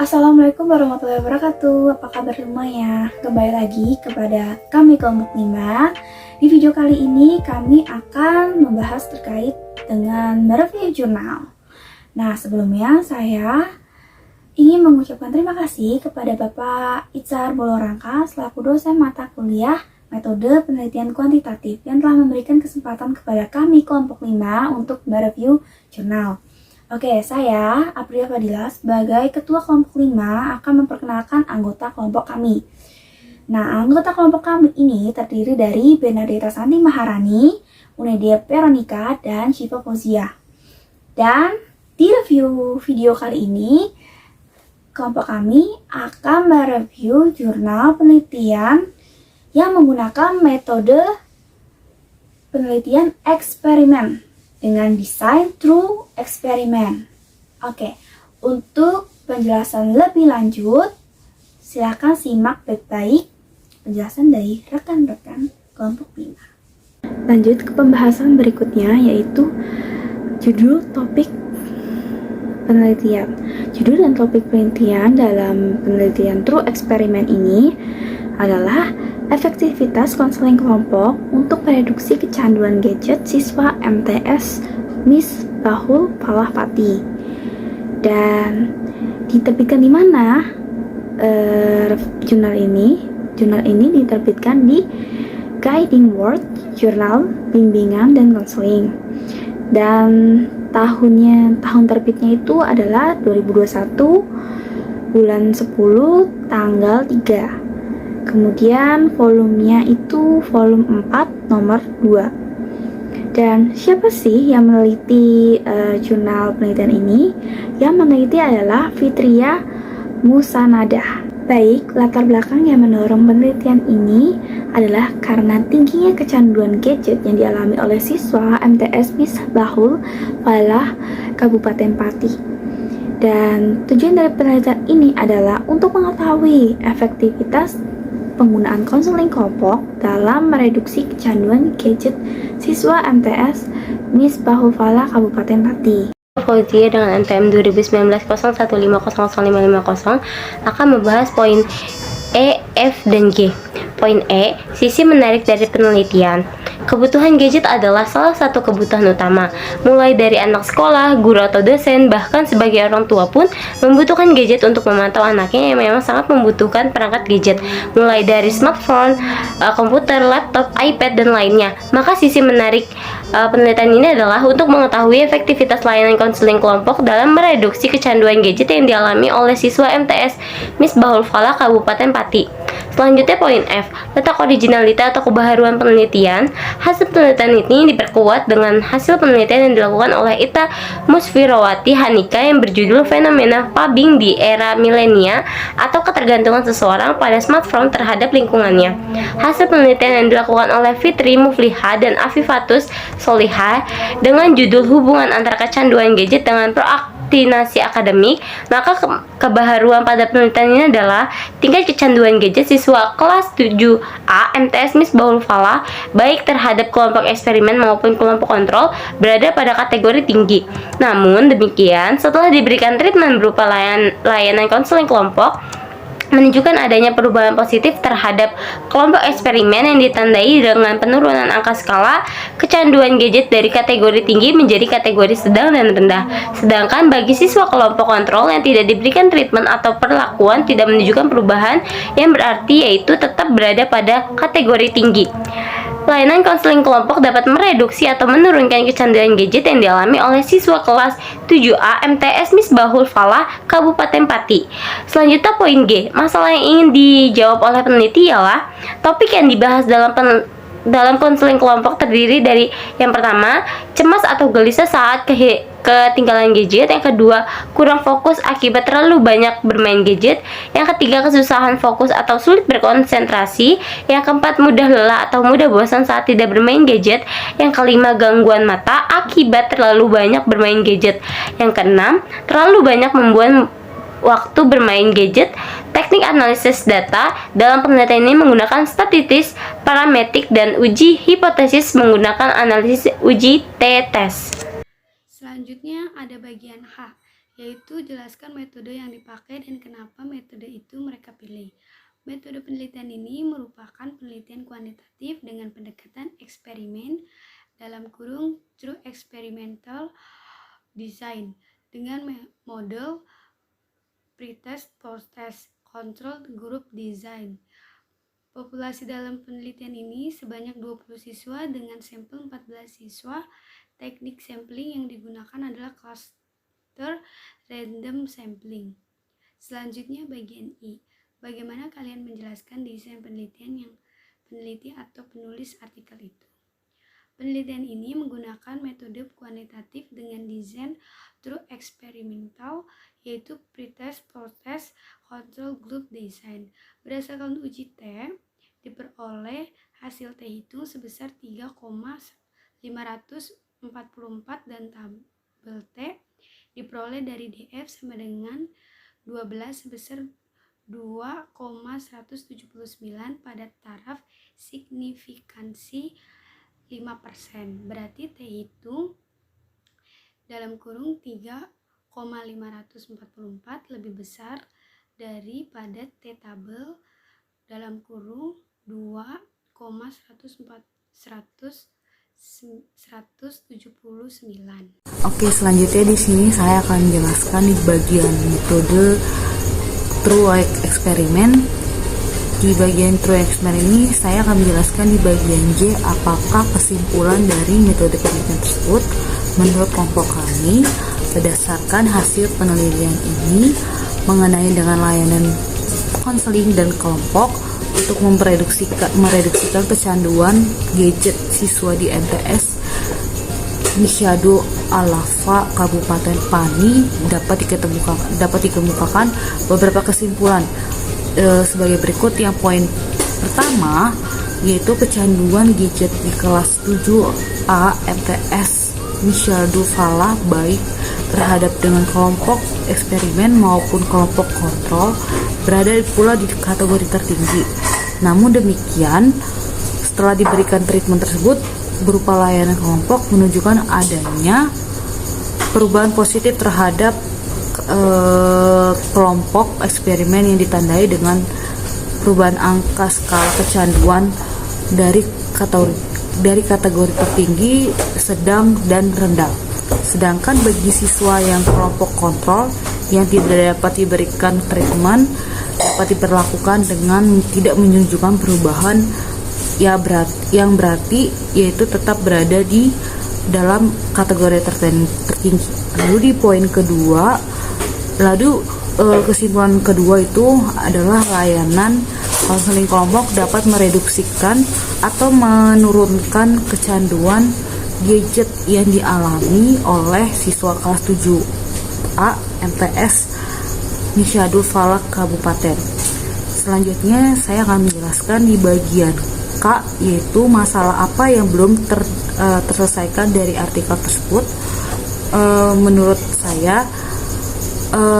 Assalamualaikum warahmatullahi wabarakatuh. Apa kabar semuanya? Kembali lagi kepada kami kelompok 5. Di video kali ini kami akan membahas terkait dengan mereview jurnal. Nah, sebelumnya saya ingin mengucapkan terima kasih kepada Bapak Itzar Bolorangka selaku dosen mata kuliah metode penelitian kuantitatif yang telah memberikan kesempatan kepada kami kelompok 5 untuk mereview jurnal. Oke, saya, Aprilia Fadila, sebagai Ketua Kelompok 5 akan memperkenalkan anggota kelompok kami. Nah, anggota kelompok kami ini terdiri dari Bernadetta Santi Maharani, Unedia Veronica, dan Syifa Fauzia. Dan di review video kali ini, kelompok kami akan mereview jurnal penelitian yang menggunakan metode penelitian eksperimen dengan desain through eksperimen. Oke, untuk penjelasan lebih lanjut, silakan simak baik-baik penjelasan dari rekan-rekan kelompok 5. Lanjut ke pembahasan berikutnya, yaitu judul topik penelitian. Judul dan topik penelitian dalam penelitian through eksperimen ini adalah efektivitas konseling kelompok untuk mereduksi kecanduan gadget siswa MTS Misbahul Falah Pati. Dan diterbitkan di mana jurnal ini? Jurnal ini diterbitkan di Guiding World Jurnal Bimbingan dan Konseling. Dan tahun terbitnya itu adalah 2021 bulan 10 tanggal 3. Kemudian volumenya itu volume 4 nomor 2. Dan siapa sih yang meneliti jurnal penelitian ini? Yang meneliti adalah Fitria Musanada. Baik, latar belakang yang mendorong penelitian ini adalah karena tingginya kecanduan gadget yang dialami oleh siswa MTS Misbahul Falah Kabupaten Pati. Dan tujuan dari penelitian ini adalah untuk mengetahui efektivitas penggunaan konseling kelompok dalam mereduksi kecanduan gadget siswa MTS Misbahul Falah Kabupaten Pati. Fauzia dengan NPM 2019-01500550 akan membahas poin E, F, dan G. Poin E, sisi menarik dari penelitian. Kebutuhan gadget adalah salah satu kebutuhan utama. Mulai dari anak sekolah, guru atau dosen, bahkan sebagai orang tua pun membutuhkan gadget untuk memantau anaknya yang memang sangat membutuhkan perangkat gadget. Mulai dari smartphone, komputer, laptop, iPad, dan lainnya. Maka sisi menarik penelitian ini adalah untuk mengetahui efektivitas layanan konseling kelompok dalam mereduksi kecanduan gadget yang dialami oleh siswa MTS Misbahul Falah Kabupaten Pati. Selanjutnya poin F, letak originalita atau kebaharuan penelitian. Hasil penelitian ini diperkuat dengan hasil penelitian yang dilakukan oleh Ita Musfirawati Hanika yang berjudul Fenomena Pubbing di Era Milenia atau Ketergantungan Seseorang pada Smartphone Terhadap Lingkungannya. Hasil penelitian yang dilakukan oleh Fitri Mufliha dan Afifatus Solihah dengan judul Hubungan Antara Kecanduan Gadget dengan Prokrastinasi Akademik. Maka kebaharuan pada penelitian ini adalah tingkat kecanduan gadget siswa kelas 7A MTS Misbahul Falah baik terhadap kelompok eksperimen maupun kelompok kontrol berada pada kategori tinggi. Namun demikian, setelah diberikan treatment berupa layanan konseling kelompok, menunjukkan adanya perubahan positif terhadap kelompok eksperimen yang ditandai dengan penurunan angka skala kecanduan gadget dari kategori tinggi menjadi kategori sedang dan rendah. Sedangkan bagi siswa kelompok kontrol yang tidak diberikan treatment atau perlakuan tidak menunjukkan perubahan yang berarti, yaitu tetap berada pada kategori tinggi. Layanan konseling kelompok dapat mereduksi atau menurunkan kecanduan gadget yang dialami oleh siswa kelas 7A MTS Misbahul Falah Kabupaten Pati. Selanjutnya poin G, masalah yang ingin dijawab oleh peneliti ialah topik yang dibahas dalam konseling kelompok terdiri dari yang pertama, cemas atau gelisah saat ketinggalan gadget. Yang kedua, kurang fokus akibat terlalu banyak bermain gadget. Yang ketiga, kesusahan fokus atau sulit berkonsentrasi. Yang keempat, mudah lelah atau mudah bosan saat tidak bermain gadget. Yang kelima, gangguan mata akibat terlalu banyak bermain gadget. Yang keenam, terlalu banyak membuang waktu bermain gadget. Teknik analisis data dalam penelitian ini menggunakan statistik, parametrik, dan uji hipotesis menggunakan analisis uji t-test. Selanjutnya ada bagian H, yaitu jelaskan metode yang dipakai dan kenapa metode itu mereka pilih. Metode penelitian ini merupakan penelitian kuantitatif dengan pendekatan eksperimen (true experimental design) dengan model pretest, post-test, controlled group design. Populasi dalam penelitian ini sebanyak 20 siswa dengan sampel 14 siswa. Teknik sampling yang digunakan adalah cluster random sampling. Selanjutnya bagian I. Bagaimana kalian menjelaskan desain penelitian yang peneliti atau penulis artikel itu? Penelitian ini menggunakan metode kuantitatif dengan desain true experimental, yaitu pretest, post-test, control group design. Berdasarkan uji T, diperoleh hasil T hitung sebesar 3,544 dan tabel T diperoleh dari DF sama dengan 12 sebesar 2,179 pada taraf signifikansi 5%. Berarti T hitung dalam kurung 3,544 lebih besar daripada T tabel dalam kurung 2,179. Oke, selanjutnya di sini saya akan menjelaskan di bagian metode true experiment. Di bagian true experiment ini saya akan menjelaskan di bagian J apakah kesimpulan dari metode penelitian tersebut menurut kelompok kami berdasarkan hasil penelitian ini mengenai dengan layanan konseling dan kelompok untuk mereduksikan kecanduan gadget siswa di MTS Misyado Alafa Kabupaten Pani dapat dikemukakan beberapa kesimpulan sebagai berikut. Yang poin pertama yaitu kecanduan gadget di kelas 7A MTS Misyado Falah baik terhadap dengan kelompok eksperimen maupun kelompok kontrol berada pula di kategori tertinggi. Namun demikian, setelah diberikan treatment tersebut berupa layanan kelompok menunjukkan adanya perubahan positif terhadap kelompok eksperimen yang ditandai dengan perubahan angka skala kecanduan dari kategori tertinggi, sedang, dan rendah. Sedangkan bagi siswa yang kelompok kontrol yang tidak dapat diberikan treatment dapat diperlakukan dengan tidak menunjukkan perubahan yang berarti yaitu tetap berada di dalam kategori tertinggi. Lalu di poin kedua, kesimpulan kedua itu adalah layanan konseling kelompok dapat mereduksikan atau menurunkan kecanduan gadget yang dialami oleh siswa kelas 7A MTS Misyado Falah Kabupaten. Selanjutnya saya akan menjelaskan di bagian K, yaitu masalah apa yang belum terselesaikan dari artikel tersebut. Menurut saya,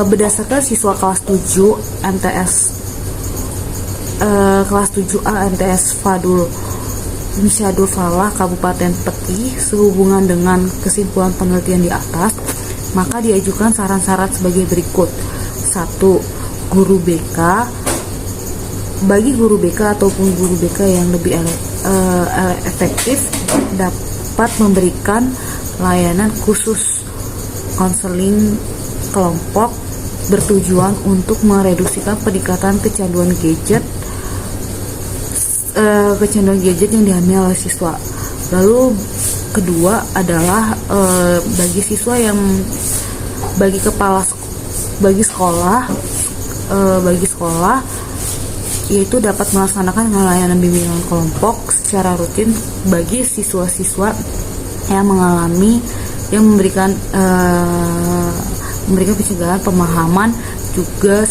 berdasarkan siswa kelas 7 MTS kelas 7A MTS Fadul Misyado Falah Kabupaten Peti sehubungan dengan kesimpulan penelitian di atas, maka diajukan saran-saran sebagai berikut. 1. Guru BK. Bagi guru BK ataupun guru BK yang lebih efektif dapat memberikan layanan khusus konseling kelompok bertujuan untuk mereduksikan peningkatan kecanduan gadget yang dialami oleh siswa. Lalu kedua adalah bagi siswa yang bagi sekolah yaitu dapat melaksanakan layanan bimbingan kelompok secara rutin bagi siswa-siswa yang memberikan pencegahan pemahaman juga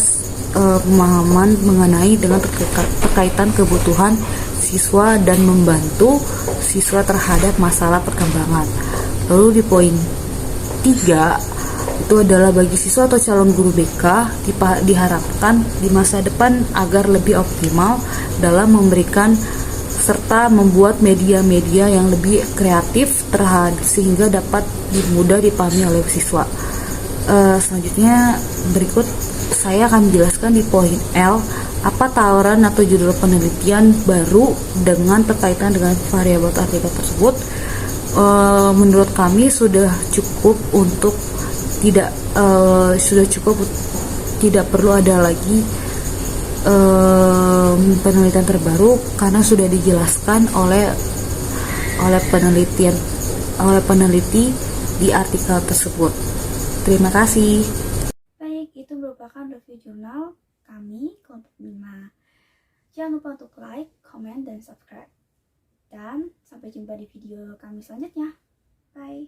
pemahaman mengenai dengan terkaitan kebutuhan siswa dan membantu siswa terhadap masalah perkembangan. Lalu di poin 3 itu adalah bagi siswa atau calon guru BK diharapkan di masa depan agar lebih optimal dalam memberikan serta membuat media-media yang lebih kreatif sehingga dapat mudah dipahami oleh siswa. Selanjutnya berikut saya akan menjelaskan di poin L apa tawaran atau judul penelitian baru dengan berkaitan dengan variabel artikel tersebut. Menurut kami sudah cukup tidak perlu ada lagi penelitian terbaru karena sudah dijelaskan oleh peneliti di artikel tersebut. Terima kasih. Baik, itu merupakan review jurnal kami kelompok 5. Jangan lupa untuk like, comment, dan subscribe. Dan sampai jumpa di video kami selanjutnya. Bye.